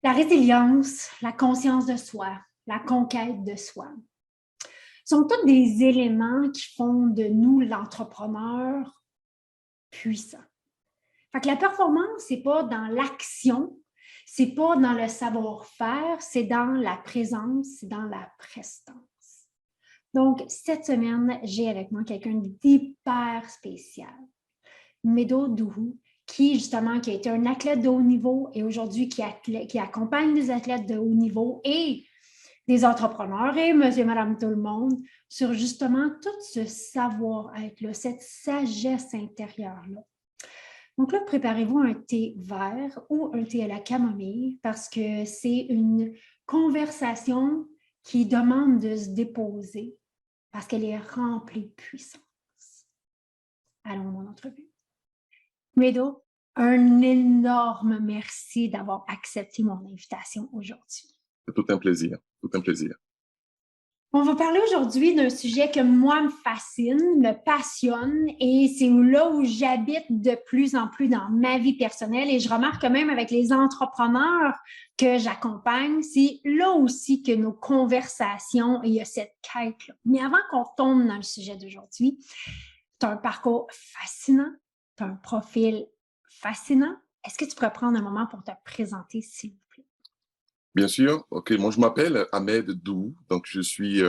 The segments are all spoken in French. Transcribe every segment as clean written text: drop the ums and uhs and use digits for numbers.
La résilience, la conscience de soi, la conquête de soi sont tous des éléments qui font de nous l'entrepreneur puissant. Fait que la performance, c'est pas dans l'action, c'est pas dans le savoir-faire, c'est dans la présence, c'est dans la prestance. Donc, cette semaine, j'ai avec moi quelqu'un d'hyper spécial, Médo Dourou, qui a été un athlète de haut niveau et aujourd'hui qui accompagne des athlètes de haut niveau et des entrepreneurs et monsieur, madame, tout le monde sur justement tout ce savoir-être-là, cette sagesse intérieure-là. Donc là, préparez-vous un thé vert ou un thé à la camomille parce que c'est une conversation qui demande de se déposer parce qu'elle est remplie de puissance. Allons à mon entrevue. Médo, un énorme merci d'avoir accepté mon invitation aujourd'hui. C'est tout un plaisir, tout un plaisir. On va parler aujourd'hui d'un sujet que moi me fascine, me passionne et c'est là où j'habite de plus en plus dans ma vie personnelle et je remarque quand même avec les entrepreneurs que j'accompagne, c'est là aussi que nos conversations et il y a cette quête-là. Mais avant qu'on tombe dans le sujet d'aujourd'hui, tu as un parcours fascinant, tu as un profil fascinant. Est-ce que tu pourrais prendre un moment pour te présenter, s'il vous plaît? Bien sûr, ok, moi je m'appelle Ahmed Dou, donc je suis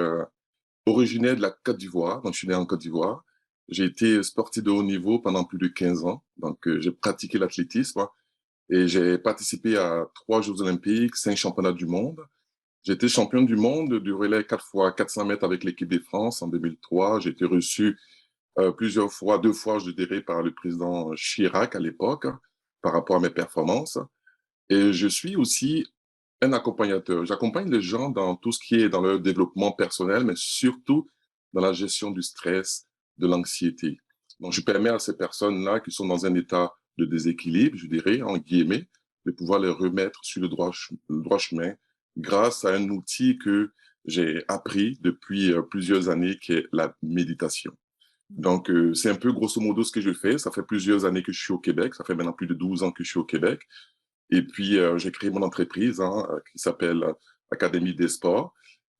originaire de la Côte d'Ivoire, donc je suis né en Côte d'Ivoire. J'ai été sportif de haut niveau pendant plus de 15 ans, donc j'ai pratiqué l'athlétisme et j'ai participé à 3 Jeux olympiques, 5 championnats du monde. J'ai été champion du monde du relais 4 fois 400 mètres avec l'équipe de France en 2003. J'ai été reçu plusieurs fois, 2 fois je dirais, par le président Chirac à l'époque par rapport à mes performances. Et je suis aussi un accompagnateur. J'accompagne les gens dans tout ce qui est dans leur développement personnel, mais surtout dans la gestion du stress, de l'anxiété. Donc, je permets à ces personnes-là qui sont dans un état de déséquilibre, je dirais, en guillemets, de pouvoir les remettre sur le droit chemin grâce à un outil que j'ai appris depuis plusieurs années, qui est la méditation. Donc, c'est un peu grosso modo ce que je fais. Ça fait plusieurs années que je suis au Québec. Ça fait maintenant plus de 12 ans que je suis au Québec. Et puis, j'ai créé mon entreprise qui s'appelle Académie des sports.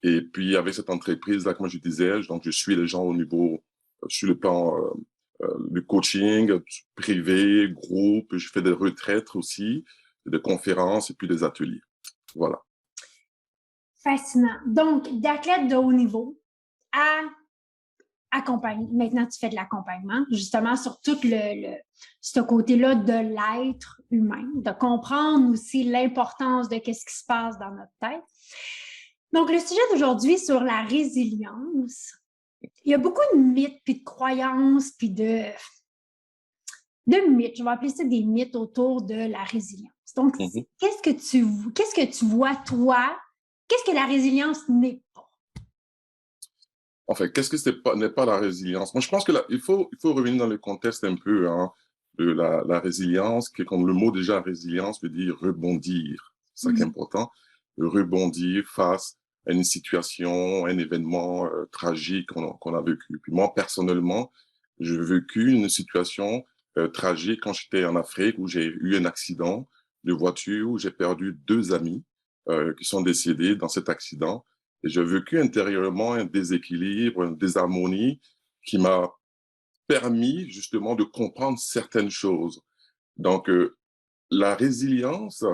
Et puis, avec cette entreprise-là, comme je disais, donc, je suis les gens au niveau, sur le plan du coaching privé, groupe. Je fais des retraites aussi, des conférences et puis des ateliers. Voilà. Fascinant. Donc, d'athlète de haut niveau à accompagner. Maintenant, tu fais de l'accompagnement, justement, sur tout ce côté-là de l'être humain, de comprendre aussi l'importance de ce qui se passe dans notre tête. Donc, le sujet d'aujourd'hui sur la résilience, il y a beaucoup de mythes, puis de croyances, puis de mythes, je vais appeler ça des mythes autour de la résilience. Donc, Mhm. qu'est-ce que tu vois, toi? Qu'est-ce que la résilience n'est pas? En fait, qu'est-ce que n'est pas la résilience? Moi, je pense que il faut revenir dans le contexte un peu de la résilience, qui est comme le mot déjà résilience veut dire rebondir. C'est ça qui est important. Rebondir face à une situation, un événement tragique qu'on a vécu. Puis moi, personnellement, j'ai vécu une situation tragique quand j'étais en Afrique où j'ai eu un accident de voiture où j'ai perdu 2 amis qui sont décédés dans cet accident. Et j'ai vécu intérieurement un déséquilibre, une désharmonie qui m'a permis justement de comprendre certaines choses. Donc, la résilience,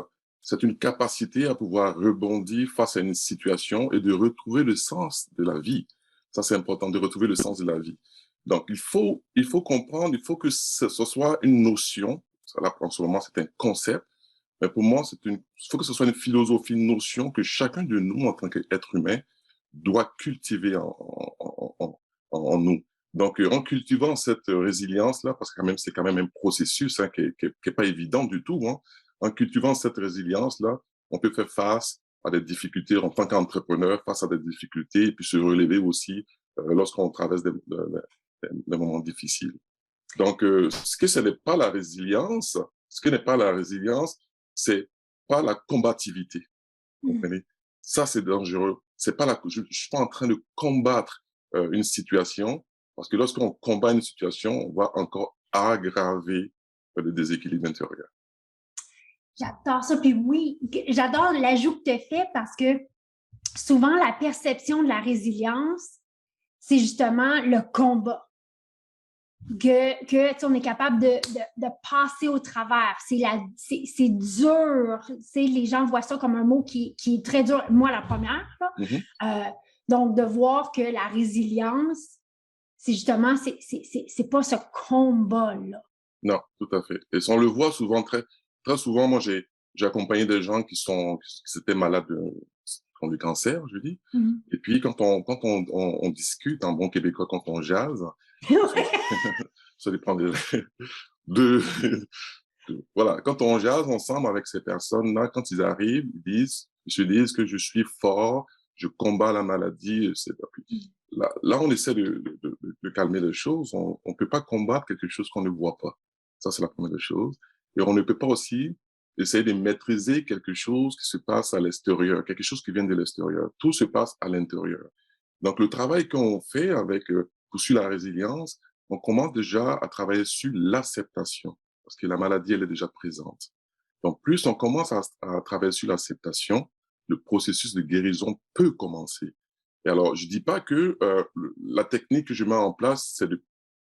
c'est une capacité à pouvoir rebondir face à une situation et de retrouver le sens de la vie. Ça, c'est important, de retrouver le sens de la vie. Donc, il faut comprendre, il faut que ce soit une notion. Ça, là, en ce moment, c'est un concept. Mais pour moi, il faut que ce soit une philosophie, une notion que chacun de nous, en tant qu'être humain, doit cultiver en nous. Donc, en cultivant cette résilience-là, parce que quand même, c'est quand même un processus qui est pas évident du tout, en cultivant cette résilience-là, on peut faire face à des difficultés en tant qu'entrepreneur, face à des difficultés, et puis se relever aussi lorsqu'on traverse des moments difficiles. Donc, ce n'est pas la résilience, ce que n'est pas la résilience, c'est pas la combativité. Vous comprenez? Ça, c'est dangereux. C'est pas je suis pas en train de combattre une situation, parce que lorsqu'on combat une situation, on va encore aggraver le déséquilibre intérieur. J'adore ça. Puis oui, j'adore l'ajout que tu as fait parce que souvent, la perception de la résilience, c'est justement le combat. Que on est capable de passer au travers. C'est dur. Les gens voient ça comme un mot qui est très dur. Moi, la première. Donc, de voir que la résilience, c'est justement, c'est pas ce combat-là. Non, tout à fait. Et on le voit souvent, très souvent, moi, j'ai accompagné des gens qui étaient malades du cancer, je dis. Et puis, quand on discute, en bon québécois, quand on jase, ça dépend voilà, quand on jase ensemble avec ces personnes-là, quand ils arrivent, ils se disent que je suis fort, je combats la maladie, etc. Là, on essaie de calmer les choses. On ne peut pas combattre quelque chose qu'on ne voit pas. Ça, c'est la première chose. Et on ne peut pas aussi essayer de maîtriser quelque chose qui se passe à l'extérieur, quelque chose qui vient de l'extérieur. Tout se passe à l'intérieur. Donc, le travail qu'on fait sur la résilience, on commence déjà à travailler sur l'acceptation, parce que la maladie, elle est déjà présente. Donc, plus on commence à travailler sur l'acceptation, le processus de guérison peut commencer. Et alors, je dis pas que la technique que je mets en place, c'est de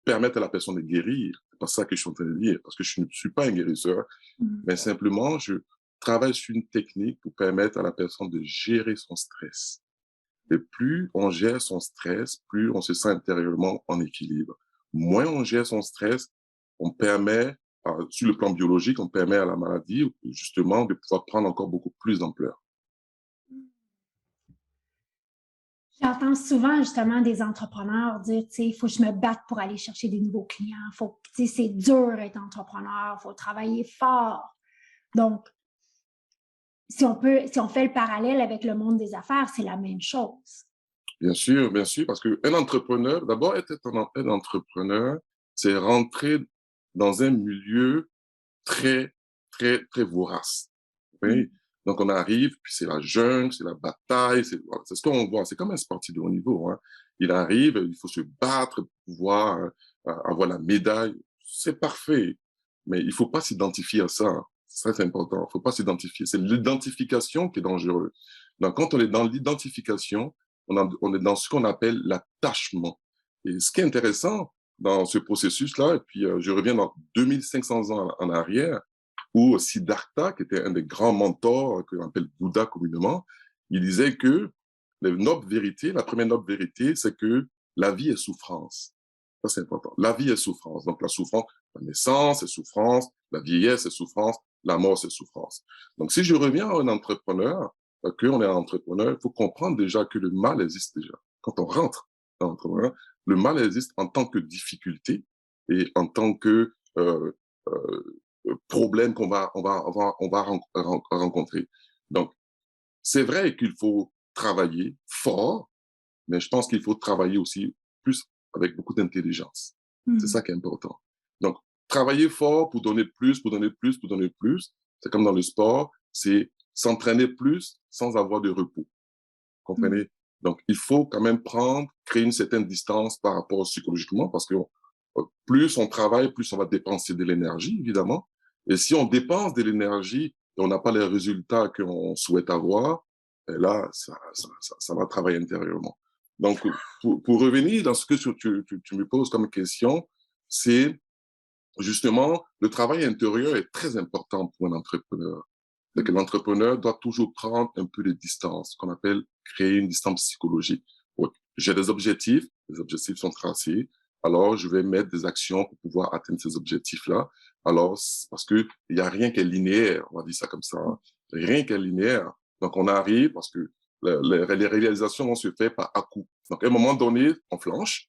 permettre à la personne de guérir. C'est pas ça que je suis en train de dire, parce que je ne suis pas un guérisseur, mais simplement, je travaille sur une technique pour permettre à la personne de gérer son stress. Et plus on gère son stress, plus on se sent intérieurement en équilibre. Moins on gère son stress, on permet, sur le plan biologique, on permet à la maladie, justement, de pouvoir prendre encore beaucoup plus d'ampleur. J'entends souvent justement des entrepreneurs dire, tu sais, il faut que je me batte pour aller chercher des nouveaux clients. C'est dur d'être entrepreneur, il faut travailler fort. Donc, si on fait le parallèle avec le monde des affaires, c'est la même chose. Bien sûr, parce qu'un entrepreneur, d'abord, être un entrepreneur, c'est rentrer dans un milieu très, très, très vorace. Oui. Donc, on arrive, puis c'est la jungle, c'est la bataille, c'est ce qu'on voit. C'est comme un sportif de haut niveau. Hein. Il arrive, il faut se battre pour pouvoir avoir la médaille. C'est parfait. Mais il faut pas s'identifier à ça. Hein. Ça, c'est important. Il faut pas s'identifier. C'est l'identification qui est dangereuse. Donc, quand on est dans l'identification, on est dans ce qu'on appelle l'attachement. Et ce qui est intéressant dans ce processus-là, et puis je reviens dans 2500 ans en arrière, où Siddhartha, qui était un des grands mentors que l'on appelle Bouddha communément, il disait que la première noble vérité, c'est que la vie est souffrance. Ça, c'est important. La vie est souffrance. Donc, la souffrance, la naissance est souffrance, la vieillesse est souffrance, la mort, c'est souffrance. Donc, si je reviens à un entrepreneur, qu'on est un entrepreneur, il faut comprendre déjà que le mal existe déjà. Quand on rentre dans l'entrepreneuriat, le mal existe en tant que difficulté et en tant que problème qu'on va rencontrer. Donc, c'est vrai qu'il faut travailler fort, mais je pense qu'il faut travailler aussi plus avec beaucoup d'intelligence. C'est ça qui est important. Donc, travailler fort pour donner plus, pour donner plus, pour donner plus, c'est comme dans le sport, c'est s'entraîner plus sans avoir de repos. Comprenez? Donc, il faut quand même créer une certaine distance par rapport psychologiquement, parce que plus on travaille, plus on va dépenser de l'énergie, évidemment. Et si on dépense de l'énergie et on n'a pas les résultats qu'on souhaite avoir, et là, ça va travailler intérieurement. Donc, pour revenir dans ce que tu me poses comme question, c'est justement, le travail intérieur est très important pour un entrepreneur. C'est que l'entrepreneur doit toujours prendre un peu de distance, qu'on appelle créer une distance psychologique. Ouais. J'ai des objectifs, les objectifs sont tracés, alors je vais mettre des actions pour pouvoir atteindre ces objectifs-là. Alors, parce que il y a rien qui est linéaire, on va dire ça comme ça, hein. Rien qui est linéaire. Donc, on arrive parce que les réalisations vont se faire par à-coup. Donc, à un moment donné, on flanche.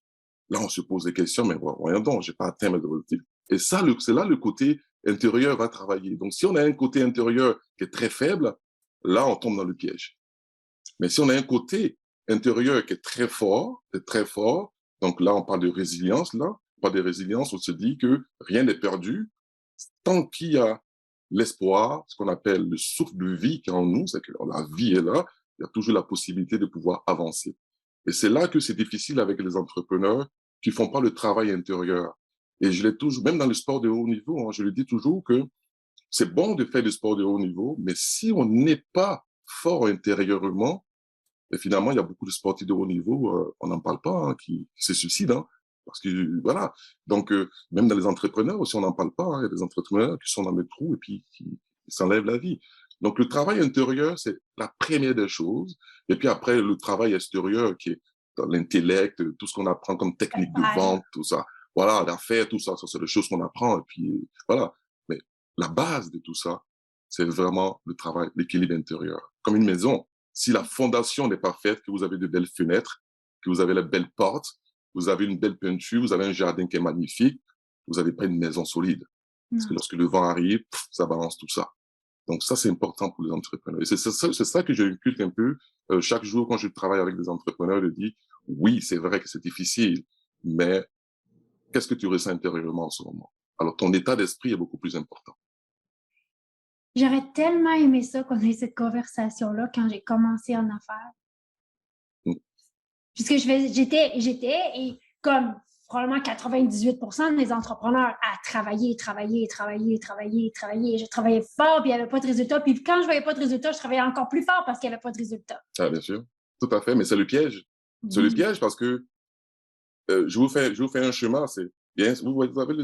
Là, on se pose des questions, mais voyons donc, j'ai pas atteint mes objectifs. Et ça, c'est là le côté intérieur va travailler. Donc, si on a un côté intérieur qui est très faible, là, on tombe dans le piège. Mais si on a un côté intérieur qui est très fort, donc là, on parle de résilience, là, on parle de résilience, on se dit que rien n'est perdu. Tant qu'il y a l'espoir, ce qu'on appelle le souffle de vie qui est en nous, c'est que la vie est là, il y a toujours la possibilité de pouvoir avancer. Et c'est là que c'est difficile avec les entrepreneurs qui font pas le travail intérieur. Et je l'ai toujours, même dans le sport de haut niveau, hein, je le dis toujours que c'est bon de faire du sport de haut niveau, mais si on n'est pas fort intérieurement, et finalement, il y a beaucoup de sportifs de haut niveau, on n'en parle pas, hein, qui se suicident, hein, parce que, voilà. Donc, même dans les entrepreneurs aussi, on n'en parle pas, hein. Il y a des entrepreneurs qui sont dans le trou et puis qui s'enlèvent la vie. Donc, le travail intérieur, c'est la première des choses. Et puis après, le travail extérieur qui est dans l'intellect, tout ce qu'on apprend comme technique de Ouais. vente, tout ça. Voilà, l'affaire, tout ça, ça c'est des choses qu'on apprend. Et puis, voilà. Mais la base de tout ça, c'est vraiment le travail, l'équilibre intérieur. Comme une maison, si la fondation n'est pas faite, que vous avez de belles fenêtres, que vous avez la belle porte, vous avez une belle peinture, vous avez un jardin qui est magnifique, vous n'avez pas une maison solide. Parce que Non. lorsque le vent arrive, ça balance tout ça. Donc ça, c'est important pour les entrepreneurs. Et c'est ça que j'inculque un peu chaque jour quand je travaille avec des entrepreneurs, de dire, oui, c'est vrai que c'est difficile, mais qu'est-ce que tu ressens intérieurement en ce moment? Alors, ton état d'esprit est beaucoup plus important. J'aurais tellement aimé ça qu'on ait cette conversation-là quand j'ai commencé en affaires. Mm. Puisque j'étais, et comme probablement 98% des entrepreneurs à travailler. Je travaillais fort, puis il n'y avait pas de résultat. Puis quand je ne voyais pas de résultat, je travaillais encore plus fort parce qu'il n'y avait pas de résultat. Ah, bien sûr. Tout à fait. Mais c'est le piège. C'est le Oui. piège parce que je vous fais un schéma. C'est bien, vous avez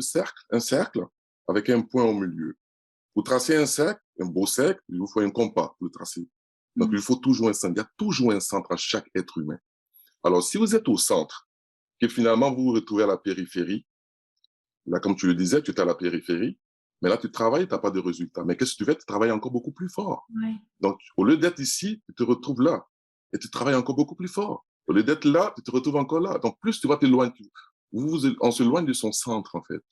un cercle avec un point au milieu. Vous tracez un cercle, un beau cercle, il vous faut un compas pour le tracer. Donc, il faut toujours un centre. Il y a toujours un centre à chaque être humain. Alors, si vous êtes au centre, que finalement vous vous retrouvez à la périphérie, là, comme tu le disais, tu es à la périphérie, mais là, tu travailles, tu n'as pas de résultat. Mais qu'est-ce que tu fais? Tu travailles encore beaucoup plus fort. Ouais. Donc, au lieu d'être ici, tu te retrouves là. Et tu travailles encore beaucoup plus fort. Au lieu d'être là, tu te retrouves encore là. Donc, plus tu vas t'éloigner, on s'éloigne de son centre, en fait.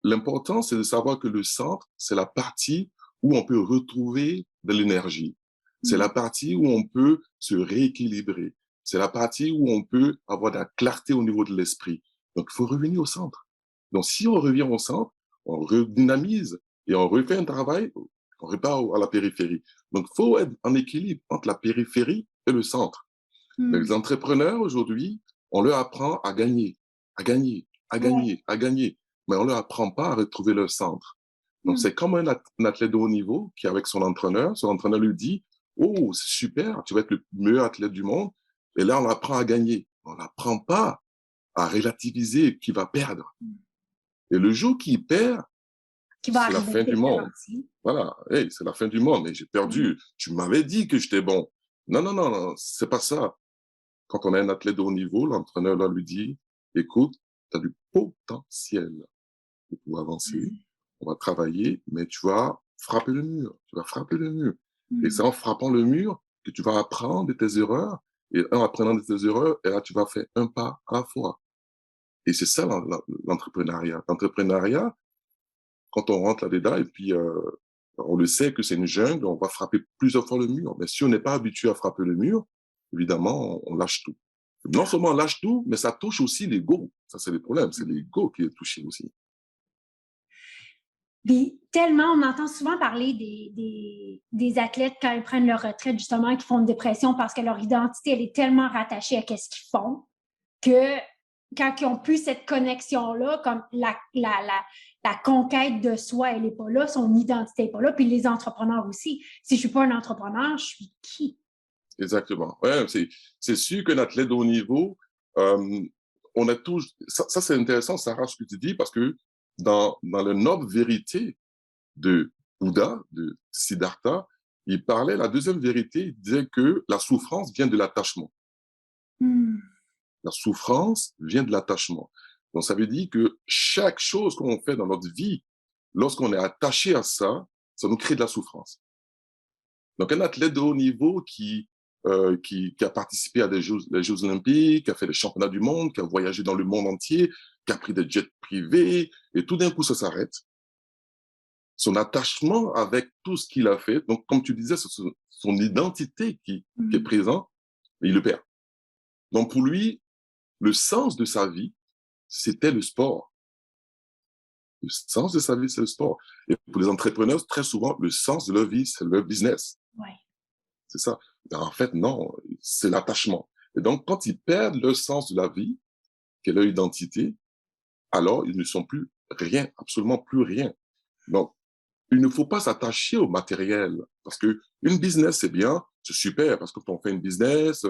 L'important, c'est de savoir que le centre, c'est la partie où on peut retrouver de l'énergie. C'est la partie où on peut se rééquilibrer. C'est la partie où on peut avoir de la clarté au niveau de l'esprit. Donc, il faut revenir au centre. Donc, si on revient au centre, on redynamise et on refait un travail, on repart à la périphérie. Donc, il faut être en équilibre entre la périphérie et le centre. Les entrepreneurs, aujourd'hui, on leur apprend à gagner, à gagner, à Ouais. gagner, à gagner, mais on leur apprend pas à retrouver leur centre. Donc, c'est comme un athlète de haut niveau qui, avec son entraîneur lui dit, oh, c'est super, tu vas être le meilleur athlète du monde. Et là, on apprend à gagner. On n'apprend pas à relativiser qui va perdre. Et le jour qu'il perd, Qui va c'est la arriver fin du monde. aussi. Voilà, hey, c'est la fin du monde. Mais j'ai perdu. Tu m'avais dit que j'étais bon. Non, non, non, non, c'est pas ça. Quand on a un athlète de haut niveau, l'entraîneur là lui dit, écoute, tu as du potentiel pour pouvoir avancer, on va travailler, mais tu vas frapper le mur, tu vas frapper le mur. Et c'est en frappant le mur que tu vas apprendre de tes erreurs, et en apprenant de tes erreurs, et là, tu vas faire un pas à la fois. Et c'est ça l'entrepreneuriat. L'entrepreneuriat, quand on rentre là-dedans, et puis on le sait que c'est une jungle, on va frapper plusieurs fois le mur. Mais si on n'est pas habitué à frapper le mur, évidemment, on lâche tout. Non seulement on lâche tout, mais ça touche aussi l'ego. Ça, c'est le problème. C'est l'ego qui est touché aussi. Puis tellement, on entend souvent parler des athlètes quand ils prennent leur retraite, justement, qui font une dépression parce que leur identité, elle est tellement rattachée à ce qu'ils font que quand ils ont plus cette connexion-là, comme la conquête de soi, elle n'est pas là, son identité n'est pas là, puis les entrepreneurs aussi. Si je ne suis pas un entrepreneur, je suis qui? Exactement. Ouais, c'est sûr qu'un athlète de haut niveau, on a tous. Ça c'est intéressant, Sarah, ce que tu dis, parce que dans la noble vérité de Bouddha, de Siddhartha, il parlait, la deuxième vérité, il disait que la souffrance vient de l'attachement. La souffrance vient de l'attachement. Donc, ça veut dire que chaque chose qu'on fait dans notre vie, lorsqu'on est attaché à ça, ça nous crée de la souffrance. Donc, un athlète de haut niveau qui a participé à les Jeux Olympiques, qui a fait les championnats du monde, qui a voyagé dans le monde entier, qui a pris des jets privés, et tout d'un coup, ça s'arrête. Son attachement avec tout ce qu'il a fait, donc, comme tu disais, c'est son identité qui est présente, il le perd. Donc, pour lui, le sens de sa vie, c'était le sport. Le sens de sa vie, c'est le sport. Et pour les entrepreneurs, très souvent, le sens de leur vie, c'est leur business. Ouais. C'est ça. Mais en fait, non, c'est l'attachement. Et donc, quand ils perdent le sens de la vie, qui est leur identité, alors ils ne sont plus rien, absolument plus rien. Donc, il ne faut pas s'attacher au matériel. Parce que une business, c'est bien, c'est super, parce que quand on fait une business,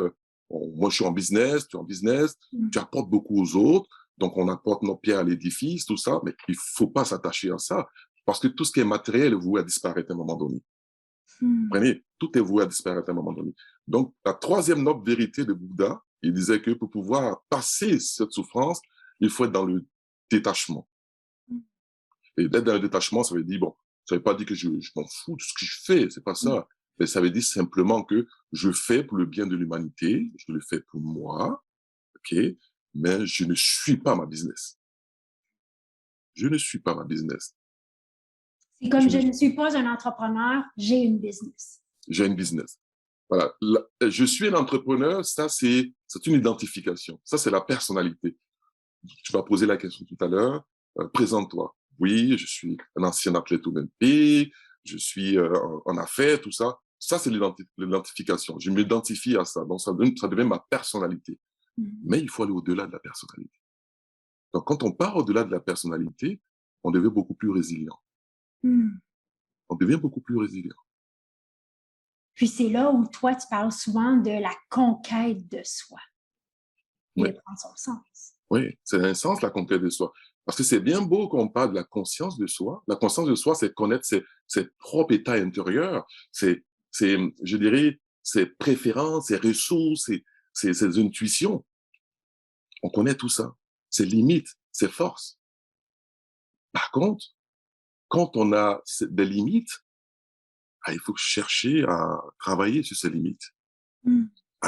moi je suis en business, tu es en business, tu apportes beaucoup aux autres, donc on apporte nos pierres à l'édifice, tout ça, mais il ne faut pas s'attacher à ça, parce que tout ce qui est matériel est voué à disparaître à un moment donné. Vous comprenez? Tout est voué à disparaître à un moment donné. Donc, la troisième noble vérité de Bouddha, il disait que pour pouvoir passer cette souffrance, il faut être dans le détachement. Et d'être dans le détachement, ça veut dire, bon, ça veut pas dire que je m'en fous de ce que je fais, c'est pas ça. Mais ça veut dire simplement que je fais pour le bien de l'humanité, je le fais pour moi, ok, mais je ne suis pas ma business. Je ne suis pas ma business. C'est comme je ne suis pas un entrepreneur, j'ai une business. J'ai une business. Voilà. Je suis un entrepreneur, ça c'est une identification. Ça c'est la personnalité. Tu m'as posé la question tout à l'heure. Présente-toi. Oui, je suis un ancien athlète olympique, je suis en affaires, tout ça. Ça, c'est l'identification. Je m'identifie à ça. Donc, ça devient ma personnalité. Mais il faut aller au-delà de la personnalité. Donc, quand on part au-delà de la personnalité, on devient beaucoup plus résilient. On devient beaucoup plus résilient. Puis c'est là où toi, tu parles souvent de la conquête de soi. Et de prendre son sens. Oui, c'est un sens, la conquête de soi. Parce que c'est bien beau qu'on parle de la conscience de soi. La conscience de soi, c'est connaître ses propres états intérieurs, je dirais, ses préférences, ses ressources, ses intuitions. On connaît tout ça, ses limites, ses forces. Par contre, quand on a des limites, il faut chercher à travailler sur ces limites.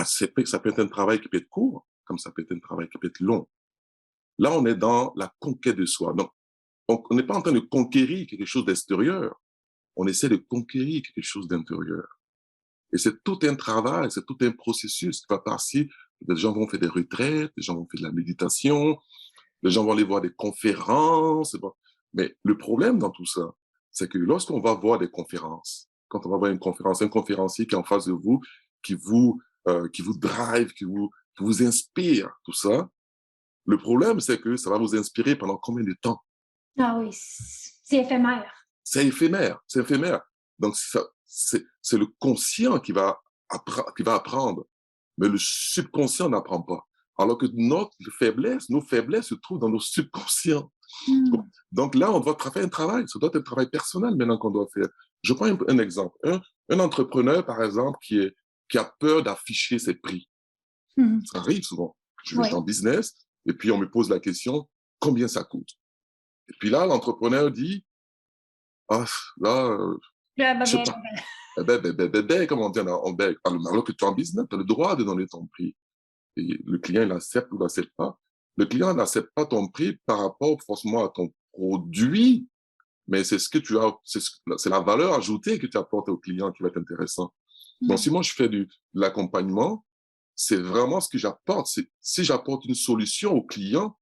Ça peut être un travail qui peut être court, comme ça peut être un travail qui peut être long. Là, on est dans la conquête de soi. Donc, on n'est pas en train de conquérir quelque chose d'extérieur. On essaie de conquérir quelque chose d'intérieur. Et c'est tout un travail, c'est tout un processus qui va passer. Des gens vont faire des retraites, des gens vont faire de la méditation, des gens vont aller voir des conférences. Mais le problème dans tout ça, c'est que lorsqu'on va voir des conférences, quand on va voir une conférence, un conférencier qui est en face de vous, qui vous drive, qui vous inspire, tout ça, le problème, c'est que ça va vous inspirer pendant combien de temps? Ah oui, c'est éphémère. C'est éphémère, c'est éphémère. Donc, c'est le conscient qui va apprendre, mais le subconscient n'apprend pas. Alors que nos faiblesses se trouvent dans nos subconscients. Donc là, on doit faire un travail. Ça doit être un travail personnel maintenant qu'on doit faire. Je prends un exemple. Un entrepreneur, par exemple, qui a peur d'afficher ses prix. Ça arrive souvent. Je vais en business et puis on me pose la question, combien ça coûte? Et puis là, l'entrepreneur dit, ah, là, je sais pas. Comme on dit en bec. Alors que tu es en business, tu as le droit de donner ton prix. Et le client, il accepte ou l'accepte pas. Le client n'accepte pas ton prix par rapport forcément à ton produit, mais c'est ce que tu as, c'est la valeur ajoutée que tu apportes au client qui va être intéressant. Donc, si moi je fais de l'accompagnement, c'est vraiment ce que j'apporte. Si j'apporte une solution au client,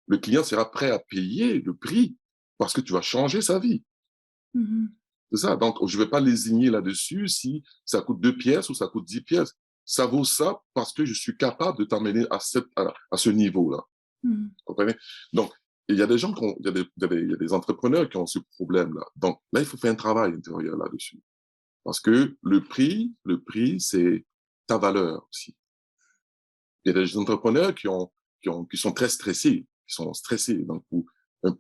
le client sera prêt à payer le prix parce que tu vas changer sa vie. C'est ça. Donc, je ne vais pas lésigner là-dessus si ça coûte 2 pièces ou ça coûte 10 pièces. Ça vaut ça parce que je suis capable de t'amener à ce niveau-là. Vous comprenez? Donc, il y a des gens il y a des entrepreneurs qui ont ce problème-là. Donc, là, il faut faire un travail intérieur là-dessus. Parce que le prix, c'est ta valeur aussi. Il y a des entrepreneurs qui sont très stressés, qui sont stressés. Donc, pour une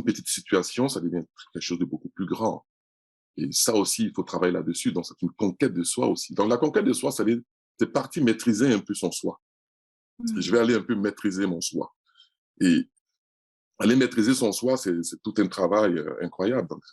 petite situation, ça devient quelque chose de beaucoup plus grand. Et ça aussi, il faut travailler là-dessus. Donc, c'est une conquête de soi aussi. Donc, la conquête de soi, c'est parti maîtriser un peu son soi. Je vais aller un peu maîtriser mon soi. Et aller maîtriser son soi, c'est tout un travail incroyable. Donc,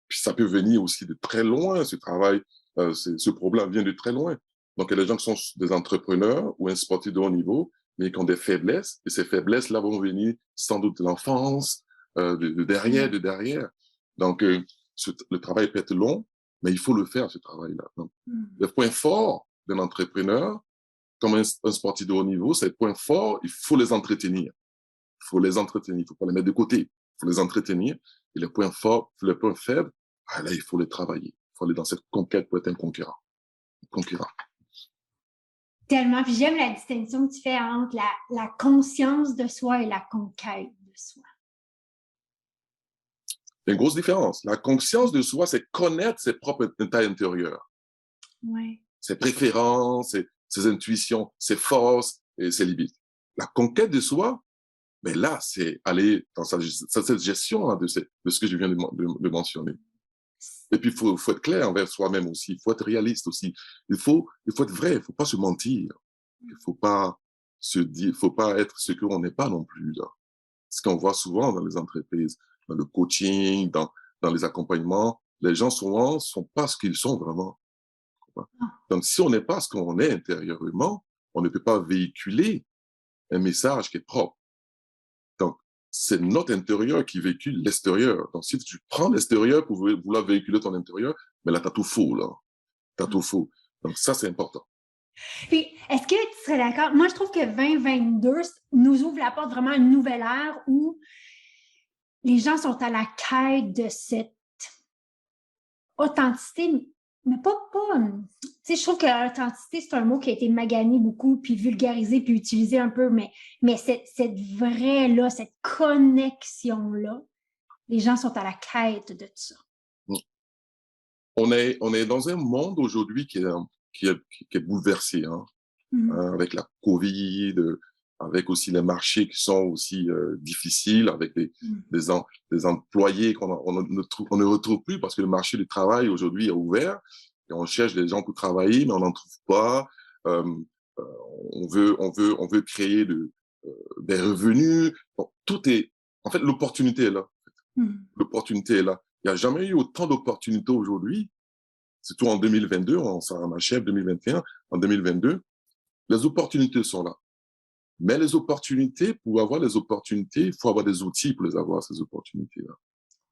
puis ça peut venir aussi de très loin, ce travail. Ce problème vient de très loin. Donc, il y a des gens qui sont des entrepreneurs ou un sportif de haut niveau, mais qui ont des faiblesses. Et ces faiblesses-là vont venir sans doute de l'enfance, de derrière. Donc, le travail peut être long, mais il faut le faire, ce travail-là. Donc, le point fort d'un entrepreneur, comme un sportif de haut niveau, c'est le point fort, il faut les entretenir. Il faut les entretenir, il ne faut pas les mettre de côté. Il faut les entretenir. Et les points forts, les points faibles, là, il faut les travailler. Il faut aller dans cette conquête pour être un conquérant. Tellement. Puis j'aime la distinction que tu fais entre la conscience de soi et la conquête de soi. Il y a une grosse différence. La conscience de soi, c'est connaître ses propres états intérieurs, Ouais. ses préférences, ses intuitions, ses forces et ses limites. La conquête de soi, mais là, c'est aller dans cette gestion hein, de ce que je viens de mentionner. Et puis, il faut être clair envers soi-même aussi. Il faut être réaliste aussi. Il faut être vrai. Il ne faut pas se mentir. Il ne faut pas se dire, il faut pas être ce qu'on n'est pas non plus. Là. Ce qu'on voit souvent dans les entreprises, dans le coaching, dans les accompagnements, les gens souvent ne sont pas ce qu'ils sont vraiment. Donc, si on n'est pas ce qu'on est intérieurement, on ne peut pas véhiculer un message qui est propre. Donc, c'est notre intérieur qui véhicule l'extérieur. Donc, si tu prends l'extérieur pour vouloir véhiculer ton intérieur, mais là, tu as tout faux, là. Tu as tout faux. Donc, ça, c'est important. Puis, est-ce que tu serais d'accord? Moi, je trouve que 2022 nous ouvre la porte vraiment à une nouvelle ère où les gens sont à la quête de cette authenticité, mais pas tu sais, je trouve que l'authenticité, c'est un mot qui a été magané beaucoup, puis vulgarisé, puis utilisé un peu, mais cette vraie-là, cette connexion-là, les gens sont à la quête de ça. On est dans un monde aujourd'hui qui est bouleversé, hein, avec la COVID, avec aussi les marchés qui sont aussi difficiles, avec des employés qu'on ne retrouve plus parce que le marché du travail aujourd'hui est ouvert et on cherche des gens pour travailler, mais on n'en trouve pas. On veut créer des revenus. Bon, en fait, l'opportunité est là. L'opportunité est là. Il n'y a jamais eu autant d'opportunités aujourd'hui, surtout en 2022, on achève 2021, en 2022, les opportunités sont là. Mais les opportunités, pour avoir les opportunités, il faut avoir des outils pour les avoir, ces opportunités-là.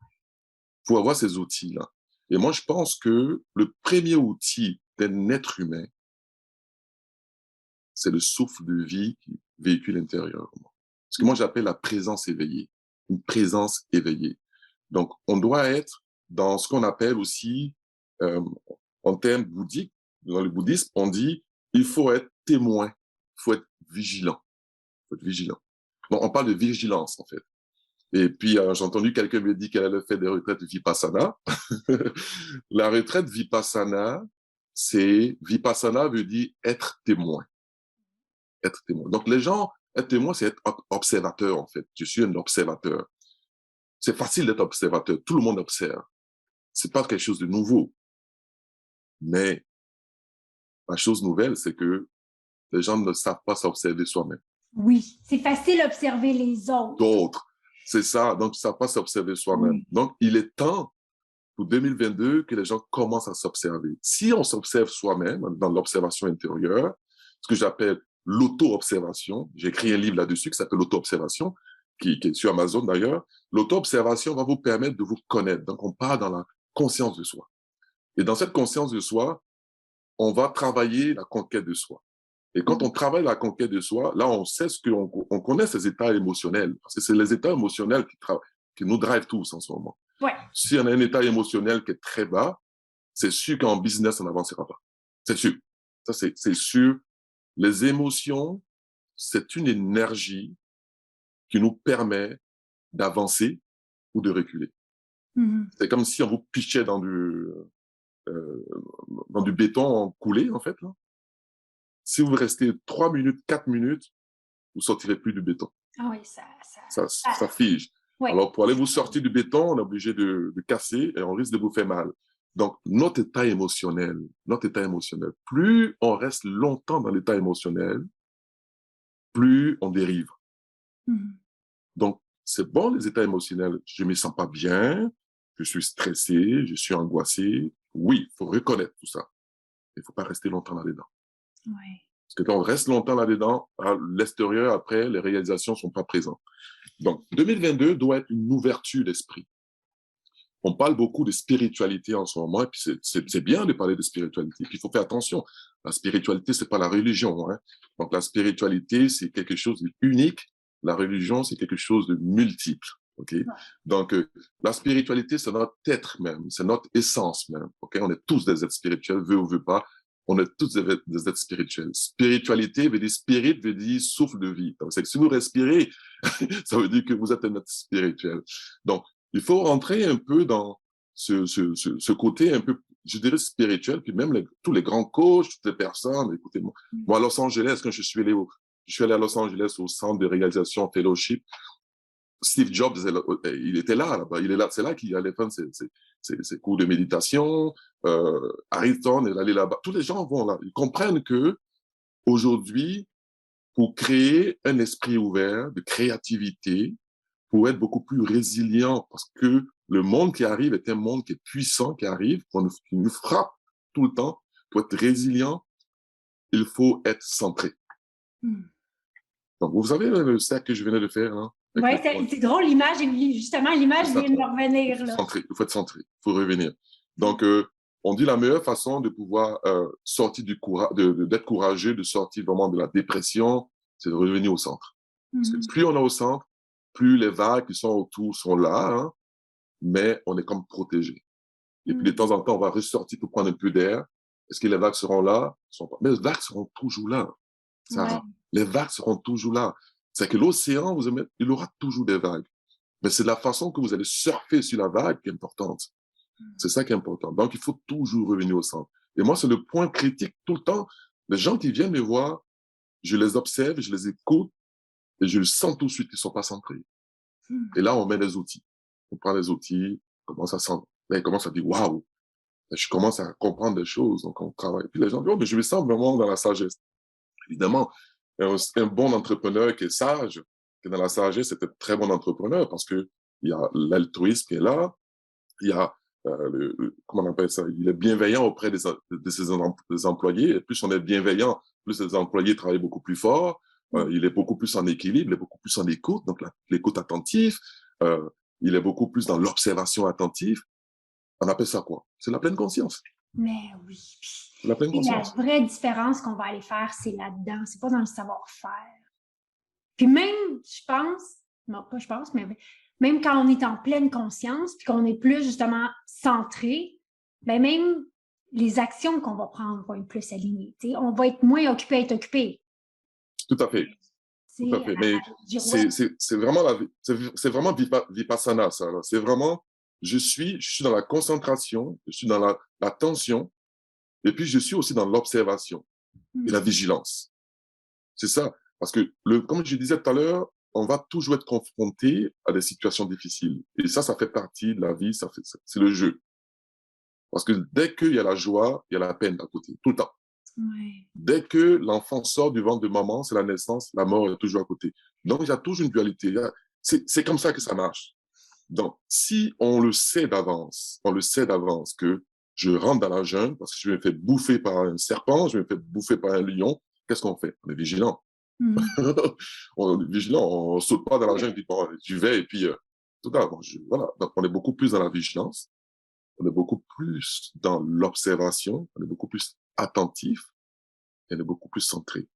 Il faut avoir ces outils-là. Et moi, je pense que le premier outil d'un être humain, c'est le souffle de vie qui véhicule intérieurement. Ce que moi, j'appelle la présence éveillée. Une présence éveillée. Donc, on doit être dans ce qu'on appelle aussi, en termes bouddhiques, dans le bouddhisme, on dit, il faut être témoin, il faut être vigilant. Il faut être vigilant. Donc, on parle de vigilance, en fait. Et puis, j'ai entendu quelqu'un me dire qu'elle allait faire des retraites Vipassana. La retraite Vipassana, Vipassana veut dire être témoin. Être témoin. Donc, les gens, être témoin, c'est être observateur, en fait. Je suis un observateur. C'est facile d'être observateur. Tout le monde observe. C'est pas quelque chose de nouveau. Mais la chose nouvelle, c'est que les gens ne savent pas s'observer soi-même. Oui, c'est facile d'observer les autres. D'autres, c'est ça. Donc, ils ne savent pas s'observer soi-même. Oui. Donc, il est temps pour 2022 que les gens commencent à s'observer. Si on s'observe soi-même dans l'observation intérieure, ce que j'appelle l'auto-observation, j'ai écrit un livre là-dessus qui s'appelle l'auto-observation, qui est sur Amazon d'ailleurs. L'auto-observation va vous permettre de vous connaître. Donc, on part dans la conscience de soi. Et dans cette conscience de soi, on va travailler la conquête de soi. Et quand on travaille la conquête de soi, là, on sait on connaît ces états émotionnels. Parce que c'est les états émotionnels qui nous drivent tous en ce moment. Ouais. Si on a un état émotionnel qui est très bas, c'est sûr qu'en business, on n'avancera pas. C'est sûr. Ça, c'est sûr. Les émotions, c'est une énergie qui nous permet d'avancer ou de reculer. C'est comme si on vous pichait dans du béton coulé, en fait. Là. Si vous restez 3 minutes, 4 minutes, vous sortirez plus du béton. Ah oui, ça fige. Ouais. Alors, pour aller vous sortir du béton, on est obligé de casser et on risque de vous faire mal. Donc, notre état émotionnel, plus on reste longtemps dans l'état émotionnel, plus on dérive. Donc, c'est bon, les états émotionnels. Je ne me sens pas bien, je suis stressé, je suis angoissé. Oui, il faut reconnaître tout ça. Il ne faut pas rester longtemps là-dedans. Ouais. Parce que quand on reste longtemps là-dedans, à l'extérieur, après, les réalisations ne sont pas présentes. Donc, 2022 doit être une ouverture d'esprit. On parle beaucoup de spiritualité en ce moment, et puis c'est bien de parler de spiritualité. Puis il faut faire attention. La spiritualité, c'est pas la religion. Hein. Donc, la spiritualité, c'est quelque chose d'unique. La religion, c'est quelque chose de multiple. Okay? Ouais. Donc, la spiritualité, c'est notre être même, c'est notre essence même. Okay? On est tous des êtres spirituels, veut ou veut pas. On est tous des êtres spirituels. Spiritualité veut dire spirit, veut dire souffle de vie. Donc, c'est que si vous respirez, ça veut dire que vous êtes un être spirituel. Donc, il faut rentrer un peu dans ce côté un peu, je dirais, spirituel, puis même tous les grands coachs, toutes les personnes, écoutez-moi. Moi, à Los Angeles, quand je suis allé à Los Angeles au centre de réalisation Fellowship, Steve Jobs, il était là-bas. Il est là, c'est là qu'il allait faire ses cours de méditation. Ayrton, il allait là-bas. Tous les gens vont là. Ils comprennent que aujourd'hui, pour créer un esprit ouvert de créativité, pour être beaucoup plus résilient, parce que le monde qui arrive est un monde qui est puissant, qui arrive, qui nous frappe tout le temps. Pour être résilient, il faut être centré. Donc, vous savez le cercle que je venais de faire, hein? Oui, c'est drôle, l'image, justement, l'image vient de me revenir. Il faut être centré, il faut revenir. Donc, on dit la meilleure façon de pouvoir sortir d'être courageux, de sortir vraiment de la dépression, c'est de revenir au centre. Parce que plus on est au centre, plus les vagues qui sont autour sont là, hein, mais on est comme protégé. Et puis, de temps en temps, on va ressortir pour prendre un peu d'air. Est-ce que les vagues seront là? Mais les vagues seront toujours là. Sarah. Ouais. Les vagues seront toujours là. C'est que l'océan, il aura toujours des vagues. Mais c'est la façon que vous allez surfer sur la vague qui est importante. C'est ça qui est important. Donc, il faut toujours revenir au centre. Et moi, c'est le point critique tout le temps. Les gens qui viennent me voir, je les observe, je les écoute, et je le sens tout de suite qu'ils ne sont pas centrés. Et là, on met des outils. On prend les outils, on commence à sentir. Là, ils commencent à dire, waouh, je commence à comprendre des choses. Donc, on travaille. Et puis les gens disent, oh, mais je me sens vraiment dans la sagesse. Évidemment, un bon entrepreneur qui est sage, qui est dans la sagesse, c'est un très bon entrepreneur parce que il y a l'altruisme qui est là, il y a comment on appelle ça, il est bienveillant auprès de ses employés. Et plus on est bienveillant, plus les employés travaillent beaucoup plus fort. Il est beaucoup plus en équilibre, il est beaucoup plus en écoute, donc l'écoute attentive. Il est beaucoup plus dans l'observation attentive. On appelle ça quoi? C'est la pleine conscience. Mais oui. La pleine conscience. La vraie différence qu'on va aller faire, c'est là-dedans. C'est pas dans le savoir-faire. Puis même, je pense, non pas je pense, mais même quand on est en pleine conscience, puis qu'on est plus justement centré, ben même les actions qu'on va prendre vont être plus alignées. T'sais. On va être moins occupé à être occupé. Tout à fait. Tout à fait. Mais c'est vraiment vipassana, ça. C'est vraiment, je suis dans la concentration, je suis dans l'attention, et puis je suis aussi dans l'observation et la vigilance. C'est ça. Parce que, comme je disais tout à l'heure, on va toujours être confronté à des situations difficiles. Et ça fait partie de la vie, c'est le jeu. Parce que dès qu'il y a la joie, il y a la peine à côté, tout le temps. Ouais. Dès que l'enfant sort du ventre de maman, c'est la naissance, la mort est toujours à côté. Donc, il y a toujours une dualité. C'est comme ça que ça marche. Donc, si on le sait d'avance que je rentre dans la jungle parce que je me fais bouffer par un serpent, je me fais bouffer par un lion, qu'est-ce qu'on fait? On est vigilant. On est vigilant, on saute pas dans la jungle et dit, bon, j'y vais, et puis, tout à l'heure, voilà. Donc, on est beaucoup plus dans la vigilance, on est beaucoup plus dans l'observation, on est beaucoup plus attentif, et on est beaucoup plus centré.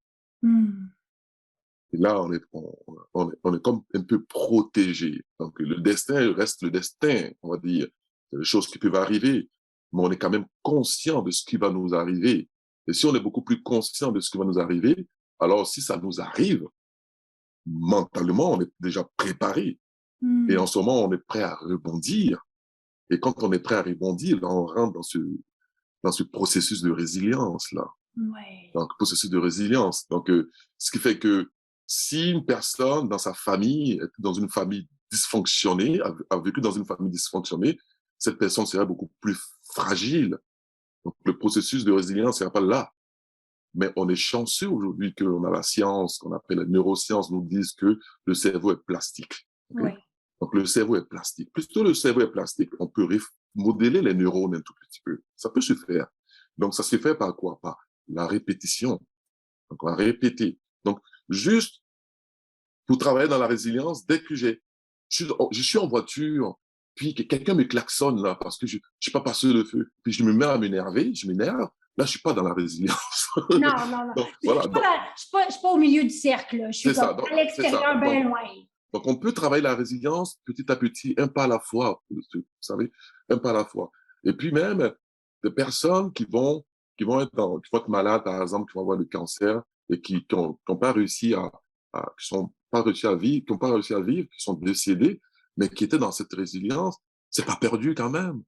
Et là, on est comme un peu protégé. Donc, le destin reste le destin, on va dire. C'est des choses qui peuvent arriver, mais on est quand même conscient de ce qui va nous arriver. Et si on est beaucoup plus conscient de ce qui va nous arriver, alors si ça nous arrive, mentalement, on est déjà préparé. Et en ce moment, on est prêt à rebondir. Et quand on est prêt à rebondir, là, on rentre dans ce processus de résilience, là. Ouais. Donc, processus de résilience. Donc, ce qui fait que si une personne dans sa famille, dans une famille dysfonctionnée, a vécu dans une famille dysfonctionnée, cette personne sera beaucoup plus fragile. Donc, le processus de résilience sera pas là. Mais on est chanceux aujourd'hui qu'on a la science, qu'on appelle la neuroscience, nous disent que le cerveau est plastique. Okay? Ouais. Donc, le cerveau est plastique. Plutôt le cerveau est plastique, on peut modeler les neurones un tout petit peu. Ça peut se faire. Donc, ça se fait par quoi? Par la répétition. Donc, on va répéter. Donc, juste pour travailler dans la résilience, dès que je suis en voiture, puis que quelqu'un me klaxonne là, parce que je suis pas passé le feu, puis je me mets à m'énerver, je m'énerve, là, je suis pas dans la résilience. Non. Donc, voilà. Je suis pas au milieu du cercle, je suis à l'extérieur, bien loin. Donc, on peut travailler la résilience petit à petit, un pas à la fois, vous savez, un pas à la fois. Et puis même, des personnes qui vont être malades, par exemple, qui vont avoir le cancer et qui n'ont pas réussi qui n'ont pas réussi à vivre, qui sont décédés, mais qui étaient dans cette résilience, c'est pas perdu quand même.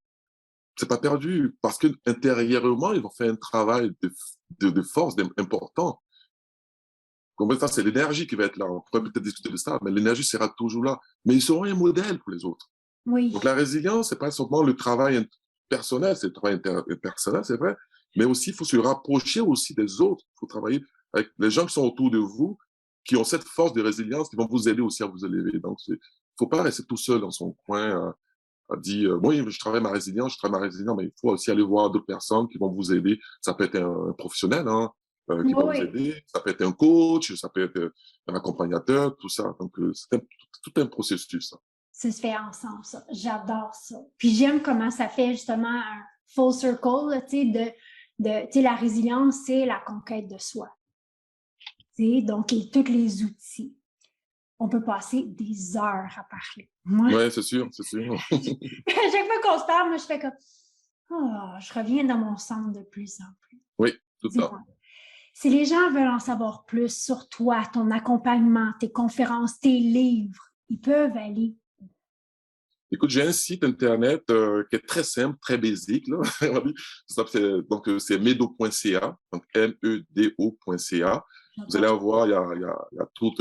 C'est pas perdu parce que intérieurement, ils vont faire un travail de force important. Comme ça, c'est l'énergie qui va être là. On pourrait peut-être discuter de ça, mais l'énergie sera toujours là. Mais ils seront un modèle pour les autres. Oui. Donc la résilience, c'est pas seulement le travail personnel, c'est le travail personnel, c'est vrai, mais aussi il faut se rapprocher aussi des autres. Il faut travailler avec les gens qui sont autour de vous, qui ont cette force de résilience, qui vont vous aider aussi à vous élever. Donc il faut pas rester tout seul dans son coin à dire oui, je travaille ma résilience, mais il faut aussi aller voir d'autres personnes qui vont vous aider. Ça peut être un professionnel qui va vous Oui. aider, ça peut être un coach, ça peut être un accompagnateur, tout ça. Donc c'est tout un processus. Ça. Ça se fait ensemble, ça. J'adore ça. Puis j'aime comment ça fait justement un full circle, là, tu sais, la résilience, c'est la conquête de soi. Donc, tous les outils. On peut passer des heures à parler. Oui, c'est sûr, c'est sûr. À chaque fois qu'on se parle, moi, je fais comme je reviens dans mon centre de plus en plus. Oui, tout ça. Si les gens veulent en savoir plus sur toi, ton accompagnement, tes conférences, tes livres, ils peuvent aller. Écoute, j'ai un site internet qui est très simple, très basique. Là. Donc, c'est medo.ca, donc medo.ca. Vous allez voir, il y a toutes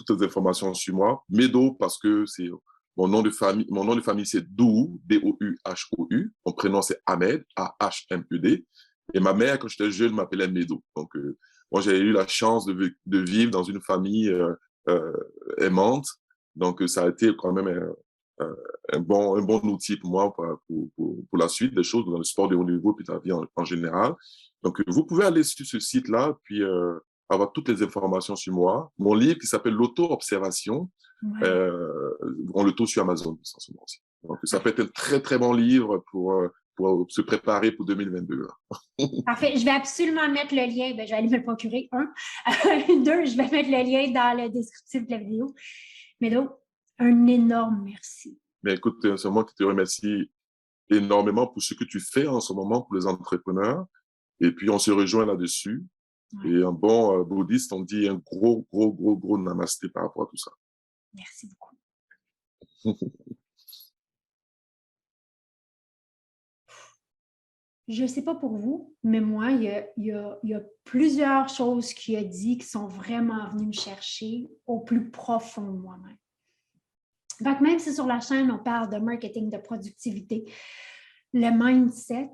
les informations sur moi. Medo, parce que c'est mon nom de famille. Mon nom de famille, c'est Douhou, D-O-U-H-O-U. Mon prénom, c'est Ahmed, A-H-M-E-D. Et ma mère, quand j'étais jeune, m'appelait Medo. Donc, moi, j'ai eu la chance de vivre dans une famille aimante. Donc, ça a été quand même un bon outil pour moi pour la suite des choses dans le sport de haut niveau puis la vie en général. Donc, vous pouvez aller sur ce site-là puis avoir toutes les informations sur moi. Mon livre qui s'appelle L'auto-observation, on le trouve sur Amazon en ce moment aussi. Donc, ça peut être un très, très bon livre pour se préparer pour 2022. Parfait. Je vais absolument mettre le lien. Je vais aller me le procurer, 1. 2, je vais mettre le lien dans le descriptif de la vidéo. Mais donc, un énorme merci. Mais écoute, c'est moi qui te remercie énormément pour ce que tu fais en ce moment pour les entrepreneurs. Et puis, on se rejoint là-dessus. Ouais. Et un bon bouddhiste, on dit un gros namasté par rapport à tout ça. Merci beaucoup. Je ne sais pas pour vous, mais moi, il y a plusieurs choses qu'il a dit qui sont vraiment venues me chercher au plus profond de moi-même. Donc, même si sur la chaîne, on parle de marketing, de productivité, le mindset,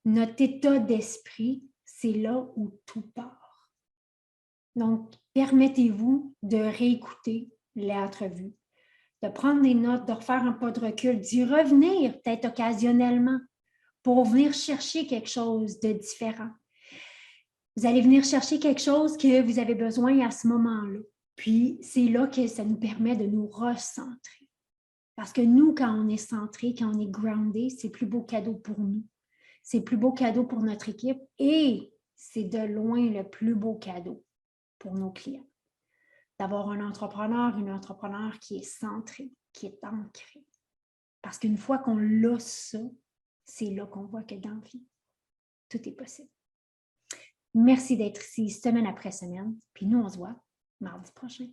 notre état d'esprit, c'est là où tout part. Donc, permettez-vous de réécouter l'entrevue, de prendre des notes, de refaire un pas de recul, d'y revenir peut-être occasionnellement pour venir chercher quelque chose de différent. Vous allez venir chercher quelque chose que vous avez besoin à ce moment-là. Puis, c'est là que ça nous permet de nous recentrer. Parce que nous, quand on est centré, quand on est groundé, c'est le plus beau cadeau pour nous. C'est le plus beau cadeau pour notre équipe et c'est de loin le plus beau cadeau pour nos clients. D'avoir un entrepreneur, une entrepreneur qui est centré, qui est ancré. Parce qu'une fois qu'on l'a ça, c'est là qu'on voit que dans la vie, tout est possible. Merci d'être ici semaine après semaine. Puis nous, on se voit mardi prochain.